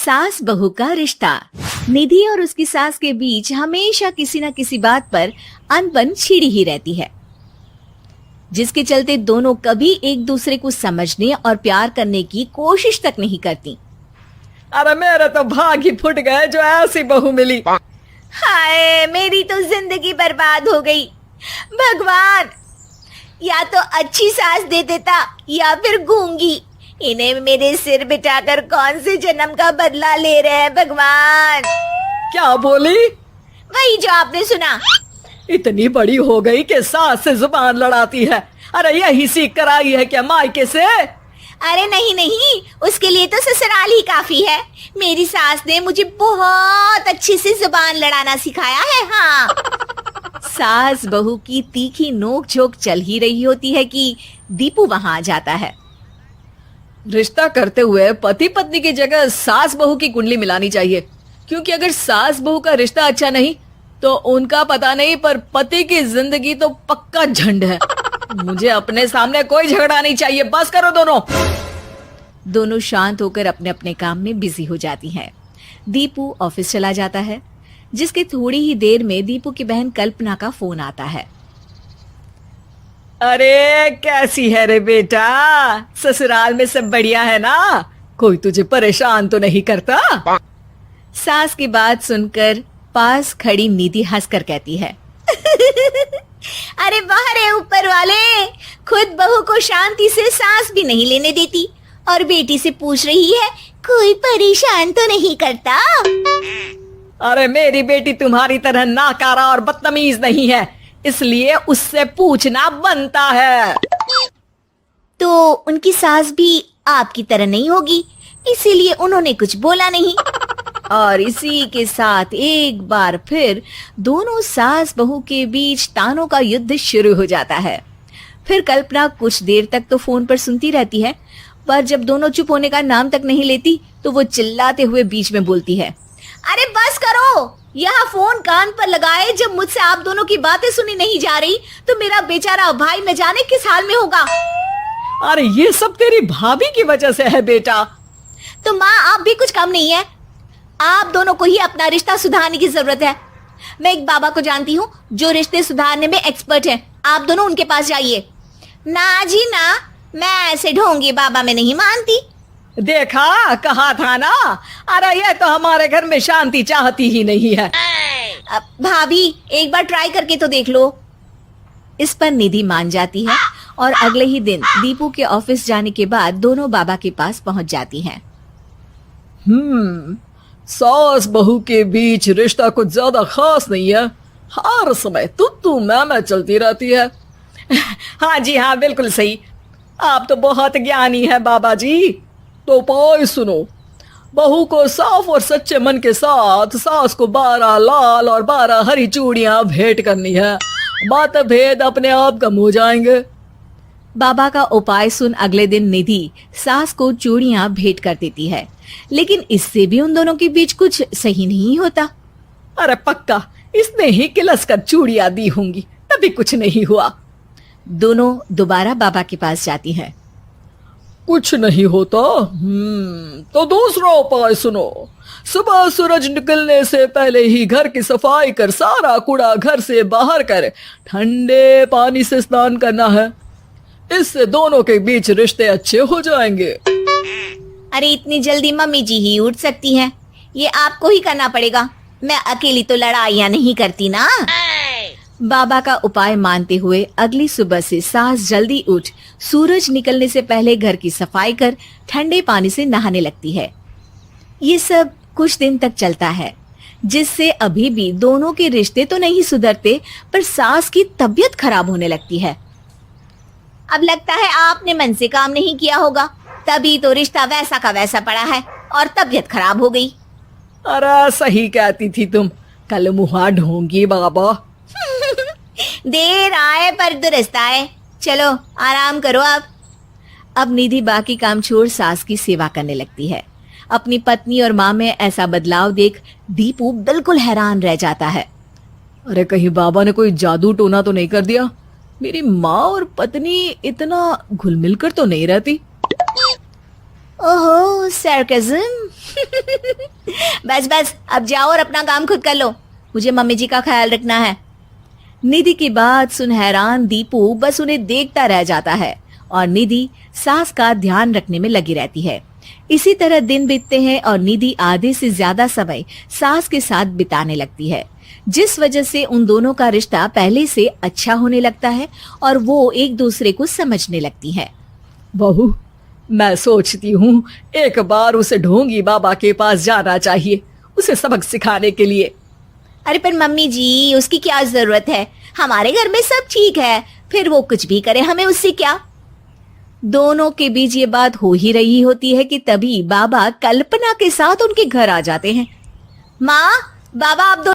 सास बहू का रिश्ता। निधि और उसकी सास के बीच हमेशा किसी न किसी बात पर अनबन छिड़ी ही रहती है, जिसके चलते दोनों कभी एक दूसरे को समझने और प्यार करने की कोशिश तक नहीं करती। अरे मेरे तो भाग ही फुट गए जो ऐसी बहू मिली। हाय, मेरी तो जिंदगी बर्बाद हो गई। भगवान, या तो अच्छी सास दे देता या फिर गूंगी। इन्हें मेरे सिर बिठाकर कौन से जन्म का बदला ले रहे हैं भगवान। क्या बोली? वही जो आपने सुना। इतनी बड़ी हो गई कि सास से जुबान लड़ाती है। अरे यही सीख कर आई है क्या मायके से? अरे नहीं नहीं, उसके लिए तो ससुराल ही काफी है। मेरी सास ने मुझे बहुत अच्छे से जुबान लड़ाना सिखाया है। हाँ। सास बहू की तीखी नोक झोंक चल ही रही होती है कि दीपू वहां आ जाता है। रिश्ता करते हुए पति पत्नी की जगह सास बहू की कुंडली मिलानी चाहिए, क्योंकि अगर सास बहू का रिश्ता अच्छा नहीं तो उनका पता नहीं, पर पति की जिंदगी तो पक्का झंड है। मुझे अपने सामने कोई झगड़ा नहीं चाहिए, बस करो दोनों। दोनों शांत होकर अपने अपने काम में बिजी हो जाती हैं। दीपू ऑफिस चला जाता है, जिसके थोड़ी ही देर में दीपू की बहन कल्पना का फोन आता है। अरे कैसी है रे बेटा? ससुराल में सब बढ़िया है ना? कोई तुझे परेशान तो नहीं करता? सास की बात सुनकर पास खड़ी निधि हंसकर कहती है, अरे वाह रे ऊपर वाले, खुद बहू को शांति से सांस भी नहीं लेने देती और बेटी से पूछ रही है कोई परेशान तो नहीं करता। अरे मेरी बेटी तुम्हारी तरह नाकारा और बदतमीज नहीं है, इसलिए उससे पूछना बनता है। तो उनकी सास भी आपकी तरह नहीं होगी, इसीलिए उन्होंने कुछ बोला नहीं। और इसी के साथ एक बार फिर दोनों सास बहू के बीच तानों का युद्ध शुरू हो जाता है। फिर कल्पना कुछ देर तक तो फोन पर सुनती रहती है, पर जब दोनों चुप होने का नाम तक नहीं लेती तो वो चिल्लाते हुए बीच में बोलती है, अरे बस करो, यह फोन कान पर लगाए जब मुझसे आप दोनों की बातें सुनी नहीं जा रही तो मेरा बेचारा भाई न जाने किस हाल में होगा। अरे ये सब तेरी भाभी की वजह से है बेटा। तो माँ, आप भी कुछ कम नहीं है। आप दोनों को ही अपना रिश्ता सुधारने की जरूरत है। मैं एक बाबा को जानती हूँ जो रिश्ते सुधारने में एक्सपर्ट हैं। आप दोनों उनके पास जाइए। ना जी ना, मैं ऐसे ढोंगी बाबा में नहीं मानती। देखा, कहा था ना। अरे ये तो हमारे घर में शांति चाहती ही नहीं है। भाभी, एक बार ट्राई करके तो देख लो। इस पर निधि मान जाती है और अगले ही दिन दीपू के ऑफिस जाने के बाद दोनों बाबा के पास पहुंच जाती हैं। सास बहू के बीच रिश्ता कुछ ज्यादा खास नहीं है। हर समय तू मैं चलती रहती है। हाँ जी हाँ, बिल्कुल सही। आप तो बहुत ज्ञानी है बाबा जी। तो उपाय सुनो। बहू को साफ और सच्चे मन के साथ सास को 12 लाल और 12 हरी चूड़ियां भेंट करनी है। मतभेद अपने आप कम हो जाएंगे। बाबा का उपाय सुन अगले दिन निधि सास को चूड़ियां भेंट कर देती है, लेकिन इससे भी उन दोनों के बीच कुछ सही नहीं होता। अरे पक्का इसने ही किलस कर चूड़ियां दी होंगी, तभी कुछ नहीं हुआ। दोनों दोबारा बाबा के पास जाती हैं। कुछ नहीं होता। तो दूसरा उपाय सुनो। सुबह सूरज निकलने से पहले ही घर की सफाई कर सारा कूड़ा घर से बाहर कर ठंडे पानी से स्नान करना है। इससे दोनों के बीच रिश्ते अच्छे हो जाएंगे। अरे इतनी जल्दी मम्मी जी ही उठ सकती हैं? ये आपको ही करना पड़ेगा। मैं अकेली तो लड़ाइयाँ नहीं करती ना। बाबा का उपाय मानते हुए अगली सुबह से सास जल्दी उठ सूरज निकलने से पहले घर की सफाई कर ठंडे पानी से नहाने लगती है। ये सब कुछ दिन तक चलता है, जिससे अभी भी दोनों के रिश्ते तो नहीं सुधरते, पर सास की तबीयत खराब होने लगती है। अब लगता है आपने मन से काम नहीं किया होगा, तभी तो रिश्ता वैसा का वैसा पड़ा है और तबीयत खराब हो गई। अरे सही कहती थी तुम, कल मुहा ढोंगी बाबा। देर आए पर दुरुस्त आए। चलो आराम करो आप। अब निधि बाकी काम छोड़ सास की सेवा करने लगती है। अपनी पत्नी और माँ में ऐसा बदलाव देख दीपू बिल्कुल हैरान रह जाता है। अरे कहीं बाबा ने कोई जादू टोना तो नहीं कर दिया? मेरी माँ और पत्नी इतना घुल मिल कर तो नहीं रहती। ओहो, सरकाज़म। बस बस अब जाओ और अपना काम खुद कर लो, मुझे मम्मी जी का ख्याल रखना है। निधि की बात सुन हैरान दीपू बस उन्हें देखता रह जाता है और निधि सास का ध्यान रखने में लगी रहती है। इसी तरह दिन बीतते हैं और निधि आधे से ज्यादा समय सास के साथ बिताने लगती है, जिस वजह से उन दोनों का रिश्ता पहले से अच्छा होने लगता है और वो एक दूसरे को समझने लगती है। बहू, मैं सोचती हूँ एक बार उसे ढोंगी बाबा के पास जाना चाहिए, उसे सबक सिखाने के लिए। अरे पर मम्मी जी, उसकी क्या जरूरत है, हमारे घर में सब ठीक है, फिर वो कुछ भी करे हमें उससे क्या। दोनों के बीच ये बात हो ही रही होती है कि तभी बाबा कल्पना के साथ उनके घर आ जाते हैं। माँ, बाबा आप